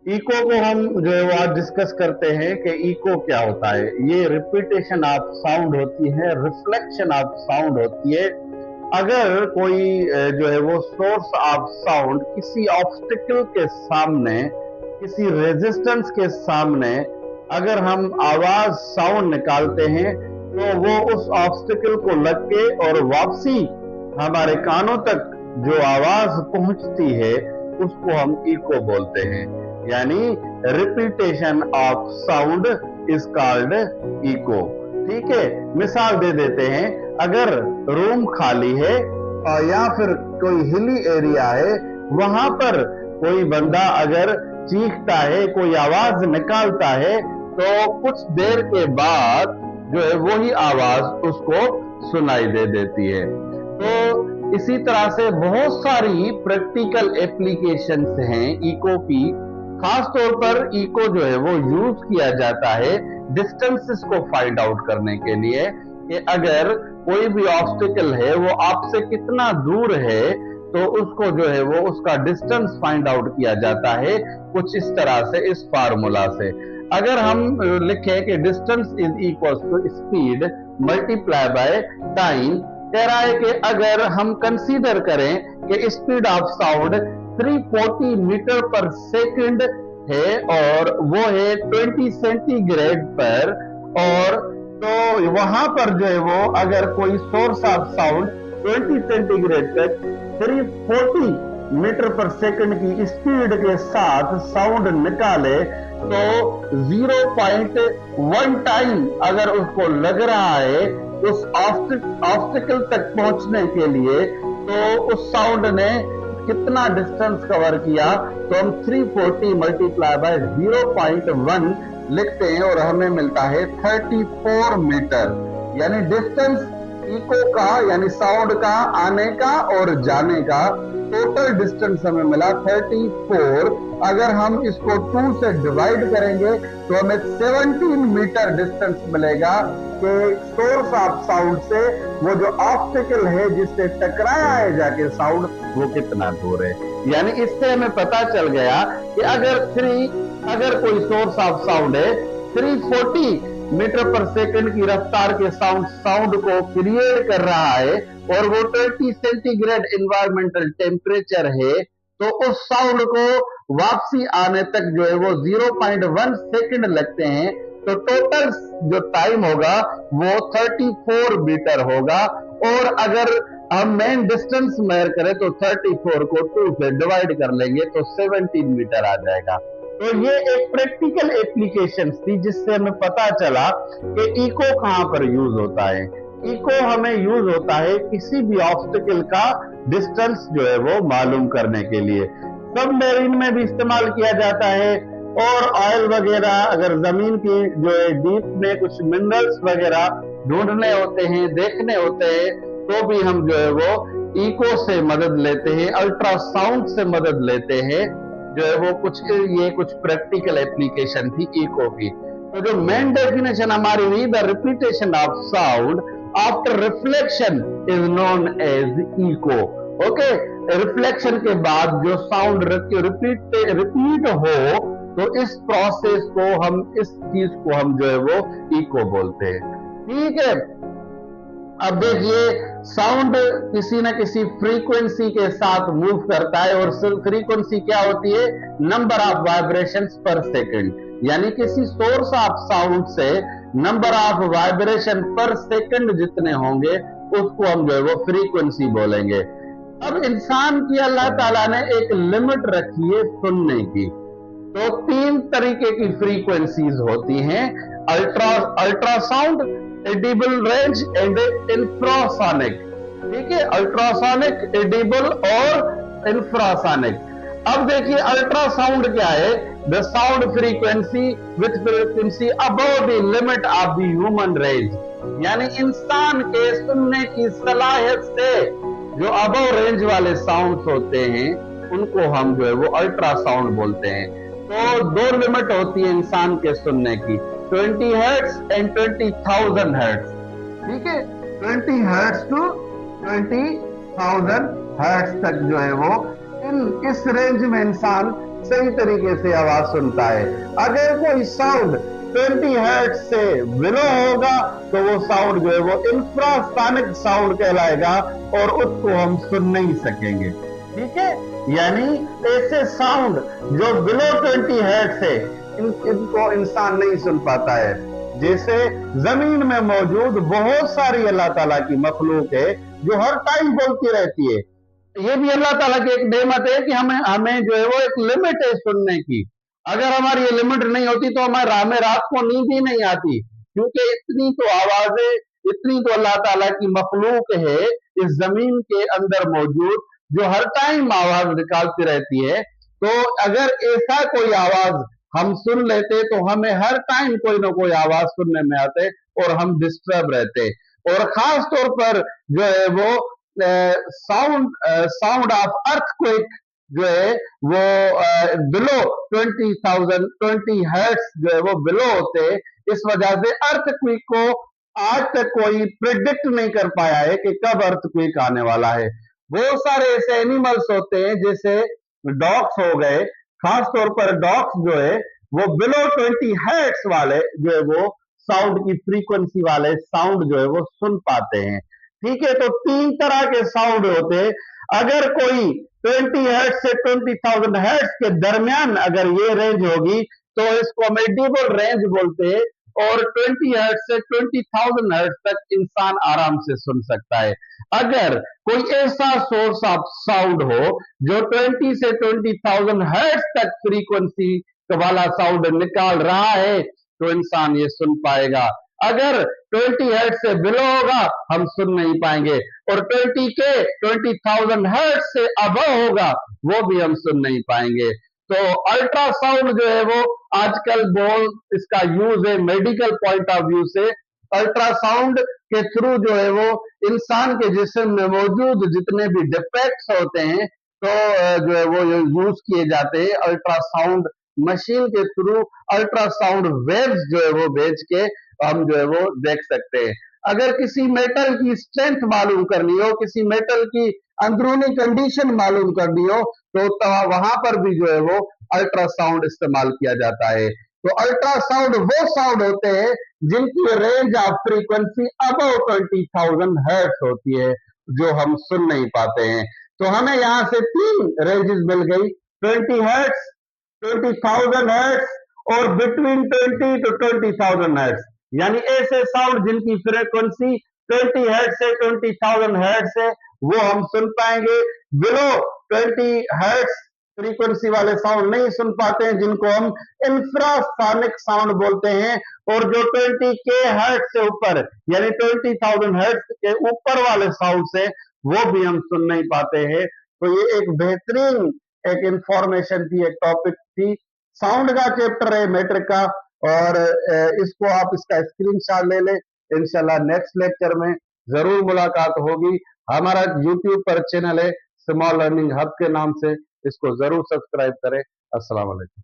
Eco को हम जो है वो आज डिस्कस करते हैं कि इको क्या होता है। ये रिपीटेशन ऑफ साउंड होती है, रिफ्लेक्शन ऑफ साउंड होती है। अगर कोई जो है वो सोर्स ऑफ साउंड किसी ऑब्स्टिकल के सामने, किसी रेजिस्टेंस के सामने अगर हम आवाज साउंड निकालते हैं तो वो उस ऑब्स्टिकल को लग के और वापसी हमारे कानों तक जो आवाज पहुंचती है उसको हम इको बोलते हैं। यानी repetition of sound is called echo. ठीक है, मिसाल दे देते हैं। अगर रूम खाली है या फिर कोई हिली एरिया है, वहां पर कोई बंदा अगर चीखता है, कोई आवाज निकालता है, तो कुछ देर के बाद जो है वही आवाज उसको सुनाई दे देती है। तो इसी तरह से बहुत सारी प्रैक्टिकल एप्लीकेशंस हैं इको की। खास तौर पर इको जो है वो यूज किया जाता है डिस्टेंसेस को फाइंड आउट करने के लिए कि अगर कोई भी ऑब्स्टिकल है वो आपसे कितना दूर है, तो उसको जो है वो उसका डिस्टेंस फाइंड आउट किया जाता है कुछ इस तरह से, इस फार्मूला से। अगर हम लिखें कि distance is equal to speed multiply by time, कह रहा है कि अगर हम कंसीडर करें कि स्पीड ऑफ साउंड 340 मीटर पर सेकंड है और वो है 20 सेंटीग्रेड पर, और तो वहां पर जो है वो अगर कोई सोर्स ऑफ साउंड 20 सेंटीग्रेड तक 340 मीटर पर सेकंड की स्पीड के साथ साउंड निकाले, तो 0.1 टाइम अगर उसको लग रहा है उस ऑब्स्टिकल तक पहुंचने के लिए, तो उस साउंड ने कितना डिस्टेंस कवर किया, तो हम 340 मल्टीप्लाई बाय 0.1 लिखते हैं और हमें मिलता है 34 मीटर। यानी डिस्टेंस इको का यानी साउंड का आने का और जाने का टोटल डिस्टेंस हमें मिला 34। अगर हम इसको 2 से डिवाइड करेंगे तो हमें 17 मीटर डिस्टेंस मिलेगा कि सोर्स ऑफ साउंड से वो जो ऑब्स्टिकल है जिससे टकराया है जाके साउंड, वो कितना दूर है। यानी इससे हमें पता चल गया कि अगर कोई सोर्स ऑफ साउंड है 340 मीटर पर सेकंड की रफ्तार के साउंड को क्रिएट कर रहा है और वो 20 सेंटीग्रेड इन्वायरमेंटल टेम्परेचर है, तो उस साउंड को वापसी आने तक जो है वो 0.1 सेकंड लगते हैं, तो टोटल जो टाइम होगा वो 34 मीटर होगा। और अगर हम मेन डिस्टेंस मेजर करें तो 34 को 2 से डिवाइड कर लेंगे तो 17 मीटर आ जाएगा। तो ये एक प्रैक्टिकल एप्लीकेशन थी जिससे हमें पता चला कि इको कहां पर यूज होता है। इको हमें यूज होता है किसी भी ऑब्स्टिकल का डिस्टेंस जो है वो मालूम करने के लिए। सबमरीन में भी इस्तेमाल किया जाता है, और ऑयल वगैरह अगर जमीन की जो है डीप में कुछ मिनरल्स वगैरह ढूंढने होते हैं, देखने होते हैं, तो भी हम जो है वो इको से मदद लेते हैं, अल्ट्रासाउंड से मदद लेते हैं। जो है वो कुछ प्रैक्टिकल एप्लीकेशन थी इको की। तो जो मेन डेफिनेशन हमारी हुई, the repetition of sound after reflection is known as echo. Okay, reflection के बाद जो साउंड रिपीट हो, तो इस प्रोसेस को हम, इस चीज को हम जो है वो इको बोलते हैं। ठीक है, अब देखिए साउंड किसी न किसी फ्रीक्वेंसी के साथ मूव करता है, और फ्रीक्वेंसी क्या होती है? नंबर ऑफ वाइब्रेशंस पर सेकंड। यानी किसी सोर्स ऑफ साउंड से नंबर ऑफ वाइब्रेशन पर सेकंड जितने होंगे उसको हम जो है वो फ्रीक्वेंसी बोलेंगे। अब इंसान की अल्लाह ताला ने एक लिमिट रखी है सुनने की। तो 3 तरीके की फ्रीक्वेंसीज होती हैं, ultrasound, edible range and infrasonic. ठीक है, अल्ट्रासोनिक, एडिबल और इंफ्रासोनिक। अब देखिए अल्ट्रासाउंड क्या है? The sound frequency with frequency above the limit of the human range. यानी इंसान के सुनने की सलाहियत से जो अबव रेंज वाले साउंड्स होते हैं उनको हम जो है वो अल्ट्रासाउंड बोलते हैं। तो 2 लिमिट होती है इंसान के सुनने की, 20 हर्ट्ज एंड 20,000 हर्ट्ज। ठीक है, 20 हर्ट्ज टू 20,000 हर्ट्ज तक जो है वो इस रेंज में इंसान सही तरीके से आवाज सुनता है। अगर कोई साउंड 20 हर्ट्ज से बिलो होगा तो वो साउंड जो है वो इंफ्रासोनिक साउंड कहलाएगा और उसको हम सुन नहीं सकेंगे। ठीक है, यानी ऐसे साउंड जो बिलो 20 हर्ट्ज है इनको इंसान नहीं सुन पाता है। जैसे जमीन में मौजूद बहुत सारी अल्लाह ताला की मखलूक है जो हर टाइम बोलती रहती है। ये भी अल्लाह ताला की एक नेमत है कि हमें जो है वो एक लिमिट है सुनने की। अगर हमारी ये लिमिट नहीं होती तो हमें रात को नींद ही नहीं आती, क्योंकि इतनी तो आवाजें, इतनी तो अल्लाह ताला की मखलूक है इस जमीन के अंदर मौजूद जो हर टाइम आवाज निकालती रहती है। तो अगर ऐसा कोई आवाज हम सुन लेते तो हमें हर टाइम कोई ना कोई आवाज सुनने में आते और हम डिस्टर्ब रहते। और खास तौर पर जो है वो साउंड ऑफ अर्थक्वेक जो है वो बिलो 20 हर्ट्ज जो है वो बिलो होते हैं। इस वजह से अर्थक्वेक को आज तक कोई प्रिडिक्ट नहीं कर पाया है कि कब अर्थक्वेक आने वाला है। बहुत सारे ऐसे एनिमल्स होते हैं जैसे डॉग्स हो गए, खास तौर पर डॉग्स जो है वो बिलो 20 हर्ट्ज वाले जो है वो साउंड की फ्रीक्वेंसी वाले साउंड जो है वो सुन पाते हैं। ठीक है, तो 3 तरह के साउंड होते हैं। अगर कोई 20 हर्ट्ज से 20,000 हर्ट्ज के दरमियान अगर ये रेंज होगी तो इसको हम एडिबल रेंज बोलते हैं, और 20 हर्ट्ज से 20,000 हर्ट्ज तक इंसान आराम से सुन सकता है। अगर कोई ऐसा सोर्स ऑफ साउंड हो जो 20 से 20,000 हर्ट्ज तक फ्रीक्वेंसी वाला साउंड निकाल रहा है तो इंसान ये सुन पाएगा। अगर 20 हर्ट्ज से बिलो होगा हम सुन नहीं पाएंगे, और 20,000 हर्ट्ज से अबव होगा वो भी हम सुन नहीं पाएंगे। तो अल्ट्रासाउंड जो है वो आजकल बहुत इसका यूज है मेडिकल पॉइंट ऑफ व्यू से। अल्ट्रासाउंड के थ्रू जो है वो इंसान के जिस्म में मौजूद जितने भी डिफेक्ट्स होते हैं तो जो है वो यूज किए जाते हैं। अल्ट्रासाउंड मशीन के थ्रू अल्ट्रासाउंड वेव्स जो है वो भेज के हम जो है वो देख सकते हैं। अगर किसी मेटल की स्ट्रेंथ मालूम करनी हो, किसी मेटल की अंदरूनी कंडीशन मालूम करनी हो तो वहां पर भी जो है वो अल्ट्रासाउंड इस्तेमाल किया जाता है। तो अल्ट्रासाउंड वो साउंड होते हैं जिनकी range of frequency above 20,000 hertz होती है जो हम सुन नहीं पाते हैं। तो हमें यहाँ से 3 रेंजेस मिल गई, 20 हर्ट्ज, 20,000 हर्ट्ज और बिटवीन 20 to 20,000 हर्ट्ज। यानी ऐसे साउंड जिनकी फ्रीक्वेंसी 20 हर्ट्ज से 20,000 हर्ट्ज है वो हम सुन पाएंगे। बिलो 20 हर्ट्ज फ्रीक्वेंसी वाले साउंड नहीं सुन पाते हैं जिनको हम इंफ्रासोनिक साउंड बोलते हैं। और जो 20K हर्ट्ज से ऊपर यानी 20,000 हर्ट्ज के ऊपर वाले साउंड से वो भी हम सुन नहीं पाते हैं। तो ये एक बेहतरीन एक इंफॉर्मेशन थी, एक टॉपिक थी, साउंड का चैप्टर है मैट्रिक का। और इसको आप इसका स्क्रीनशॉट ले लें। इंशाल्लाह नेक्स्ट लेक्चर में जरूर मुलाकात होगी। हमारा यूट्यूब पर चैनल है स्मॉल लर्निंग हब के नाम से, इसको जरूर सब्सक्राइब करें। अस्सलाम वालेकुम।